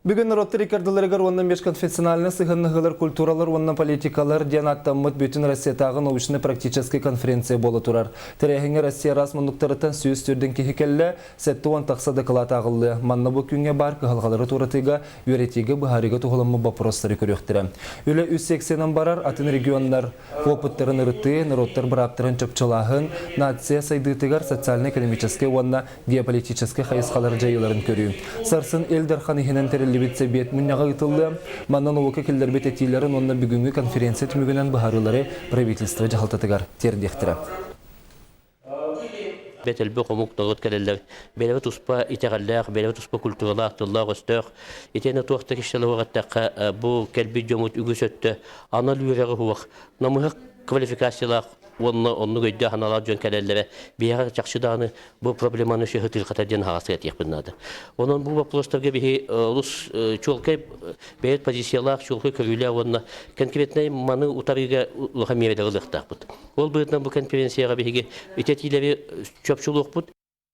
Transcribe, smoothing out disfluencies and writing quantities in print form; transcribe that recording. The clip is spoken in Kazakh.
Бүгін Народты рекордыларығыр оннан межконфессиональны сығынығылар культуралар, оннан политикалар ден аттамыд бүтін Россиятағы научны практический конференция болы тұрар. Тірәхіңі Россия расмындықтарытын сүйіз түрдің кехекелі сәтті он тақса дықылат ағылы. Манна бұл күнге бар қығылғалары тұратыға өретегі бұхарыға тұғылымы бапыростары көректірі. Өлі 180-ан барар атын регионлар опыттарын ұрыты, народтар бұраптырын чөпчылағын, нация сайдытығар социально-экономический онна геополитический хайысқалар жайыларын көрі. Сарсын Элдер Ханихинен Либитсе бет мүнняға ұтылды. Маннан олықы келдер бет әтейлерін онна бүгінгі конференция түмігінен бұхарылары правительство жағалтатығар тердектірі. Бет әлбі қомуқ нұғыт кәлелер. Бәлевет ұспа итәғалләқ, бәлевет ұспа культурала ақтыллақ өстіқ. Етені туақты кешілі оғаттаққа бұл кәлбі жомыт үгіс өтті. Анал үйрегі хуақ. Намығық квалификациялақ onu gördü hanalar jön kələllərə bir çaxşıdanı bu problemanı şəhətil qatadın hağası etiyəbinnadı. Onun bu vопростарга bir Rus çolkay bəyət pozisiyalar çolkay körülə onunla konkretnay manı utarıga uğamiyədə qılıqtaq bud. Ol bu konferensiyaya bir itetiləri çöpçülük bud.